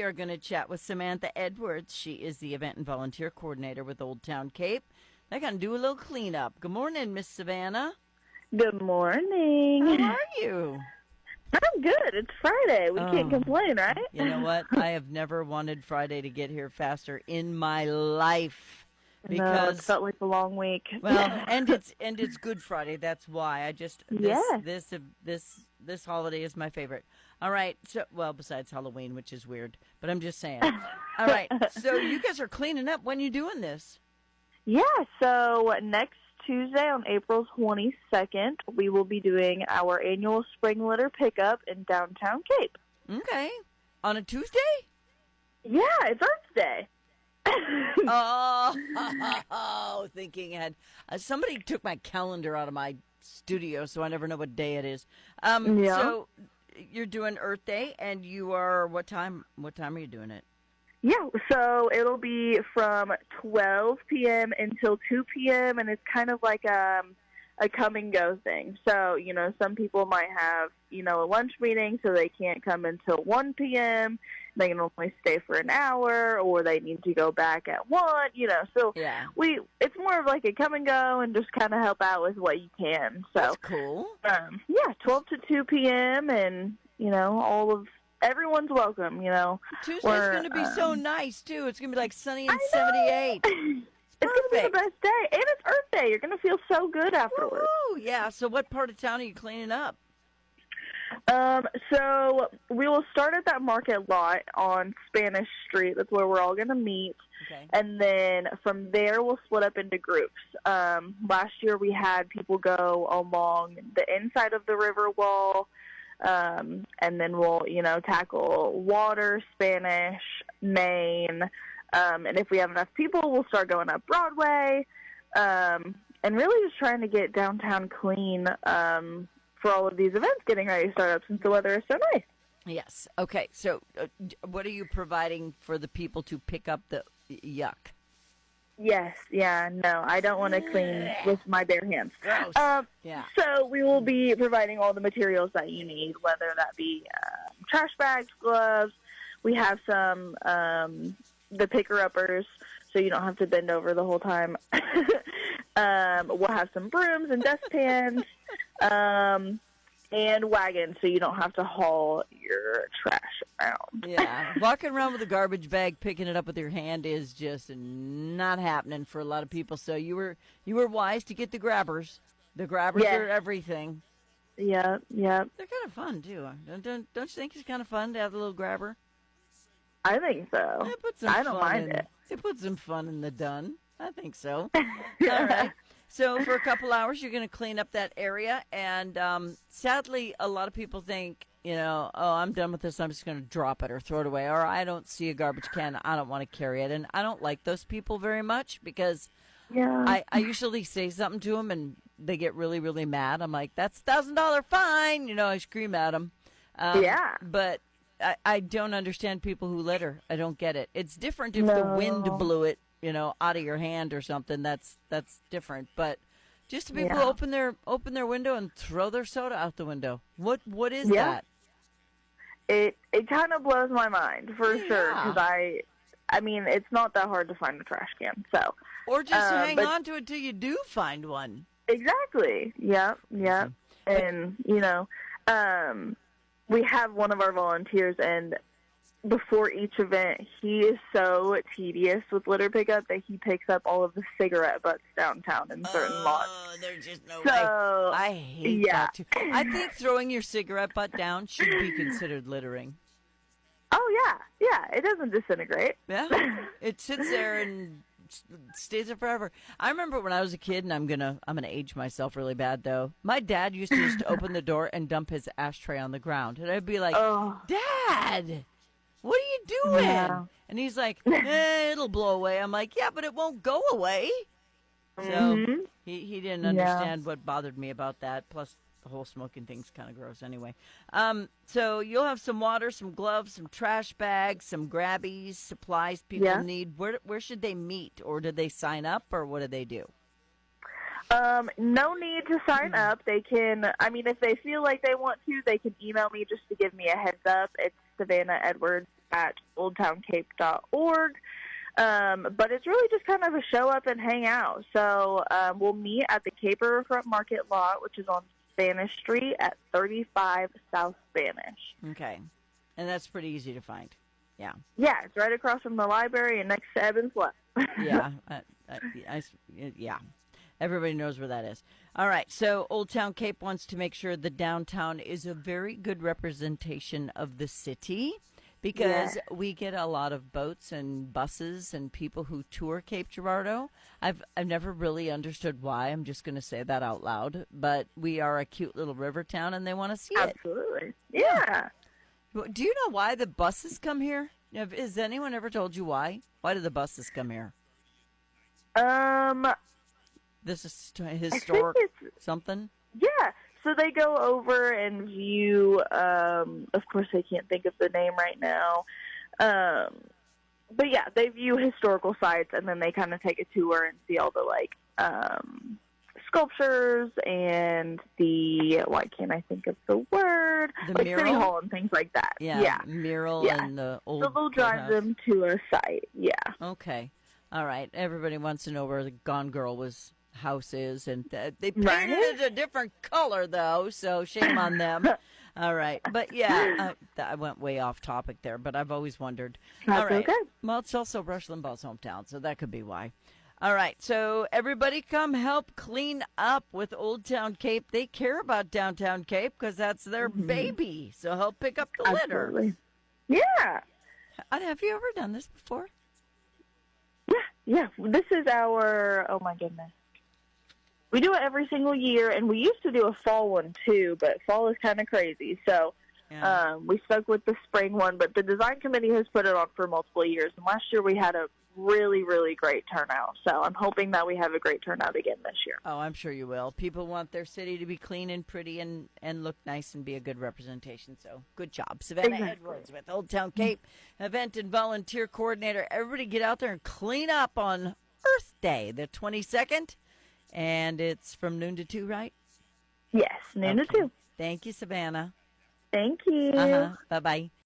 We are going to chat with Samantha Edwards. She is the event and volunteer coordinator with Old Town Cape. They're going to do a little cleanup. Good morning, Miss Savannah. Good morning. How are you? I'm good. It's Friday. We can't Oh, complain, right? you know what? I have never wanted Friday to get here faster in my life No, it because felt like a long week. well, and it's Good Friday. That's why I just Yes. this holiday is my favorite. All right, so well, besides Halloween, which is weird, but I'm just saying. All right, so you guys are cleaning up. When you doing this? Yeah, so next Tuesday on April 22nd, we will be doing our annual spring litter pickup in downtown Cape. Okay, on a Tuesday. Yeah, it's Earth Day. Oh, thinking ahead. Somebody took my calendar out of my studio, so I never know what day it is. Yeah. So you're doing Earth Day, and you are what time? What time are you doing it? Yeah, so it'll be from 12 p.m. until 2 p.m., and it's kind of like a come and go thing. So, some people might have, a lunch meeting, so they can't come until 1 p.m. They can only stay for an hour, or they need to go back at 1, So Yeah, it's more of like a come and go and just kind of help out with what you can. So, that's cool. yeah, 12 to 2 p.m., and, everyone's welcome, Tuesday's We're, going to be so nice too. It's going to be like sunny I and know. 78. It's going to be the Perfect. best day, and it's Earth Day. You're going to feel so good afterwards. Woohoo! Yeah. So, what part of town are you cleaning up? So we will start at that market lot on Spanish Street. That's where we're all going to meet. Okay. And then from there, we'll split up into groups. Last year, we had people go along the inside of the river wall. And then we'll, tackle Water, Spanish, Main. And if we have enough people, we'll start going up Broadway. And really just trying to get downtown clean for all of these events getting ready to start up since the weather is so nice. Yes. Okay. So, what are you providing for the people to pick up the yuck? Yes, yeah, no, I don't want to clean with my bare hands. Gross. Yeah. So we will be providing all the materials that you need, whether that be trash bags, gloves. We have some the picker-uppers, so you don't have to bend over the whole time. We'll have some brooms and dustpans. And wagons, so you don't have to haul your trash around. Yeah, walking around with a garbage bag, picking it up with your hand is just not happening for a lot of people. So you were wise to get the grabbers. The grabbers Yes. are everything. Yeah. They're kind of fun too. Don't you think it's kind of fun to have the little grabber? I think so. It puts some I don't fun mind in, it. It puts some fun in the done. I think so. All right. So for a couple hours, you're going to clean up that area. And sadly, a lot of people think, oh, I'm done with this. I'm just going to drop it or throw it away. Or I don't see a garbage can. I don't want to carry it. And I don't like those people very much because Yeah. I usually say something to them and they get really, really mad. I'm like, that's $1,000 fine. I scream at them. Yeah. But I don't understand people who litter. I don't get it. It's different if the wind No. blew it, out of your hand or something. That's different. But just to people Yeah. open their window and throw their soda out the window. What is Yeah. that? It kind of blows my mind for sure Yeah. because I mean it's not that hard to find a trash can. So Or just hang but- on to it till you do find one. exactly. Yep. And we have one of our volunteers, and before each event, he is so tedious with litter pickup that he picks up all of the cigarette butts downtown in certain lots. Oh, there's just no way. So I hate yeah. that too. I think throwing your cigarette butt down should be considered littering. Oh yeah, it doesn't disintegrate. Yeah, it sits there and stays there forever. I remember when I was a kid, and I'm gonna age myself really bad though. My dad used to just open the door and dump his ashtray on the ground, and I'd be like, Oh "Dad, what are you doing?" Yeah. And he's like, "It'll blow away." I'm like, "Yeah, but it won't go away." So Mhm. he didn't Yeah. understand what bothered me about that. Plus, the whole smoking thing's kind of gross anyway. So you'll have some water, some gloves, some trash bags, some grabbies, supplies people Yeah. need. Where should they meet, or do they sign up, or what do they do? No need to sign up. They can, if they feel like they want to, they can email me just to give me a heads up. It's Savannah Edwards at oldtowncape.org. But it's really just kind of a show up and hang out. So we'll meet at the Cape Riverfront Market Lot, which is on Spanish Street at 35 South Spanish. Okay. And that's pretty easy to find. Yeah. Yeah, it's right across from the library and next to Evans West. Yeah. Yeah. Everybody knows where that is. All right. So Old Town Cape wants to make sure the downtown is a very good representation of the city, because we get a lot of boats and buses and people who tour Cape Girardeau. I've never really understood why. I'm just going to say that out loud. But we are a cute little river town, and they want to see it. Absolutely. Yeah. Do you know why the buses come here? Has anyone ever told you why? Why do the buses come here? This is historic something? Yeah. So they go over and view, of course I can't think of the name right now, but yeah, they view historical sites, and then they kind of take a tour and see all the, sculptures and why can't I think of the word? The mural? City Hall and things like that. Yeah. Mural and the old So they'll drive them to a site, yeah. Okay. All right. Everybody wants to know where the Gone Girl house is, and they painted it a different color, though, so shame on them. All right. But, yeah, I went way off topic there, but I've always wondered. That's all right. okay. Well, it's also Rush Limbaugh's hometown, so that could be why. All right, so everybody come help clean up with Old Town Cape. They care about Downtown Cape because that's their baby, so help pick up the litter. Yeah. Have you ever done this before? Yeah. This is our, oh my goodness. We do it every single year, and we used to do a fall one too, but fall is kind of crazy. So we stuck with the spring one, but the design committee has put it on for multiple years. And last year we had a really, really great turnout. So I'm hoping that we have a great turnout again this year. Oh, I'm sure you will. People want their city to be clean and pretty and look nice and be a good representation. So good job. Savannah Edwards with Old Town Cape, event and volunteer coordinator. Everybody get out there and clean up on Earth Day, the 22nd. And it's from noon to 2, right? Yes, noon to 2. Thank you, Savannah. Thank you. Bye-bye.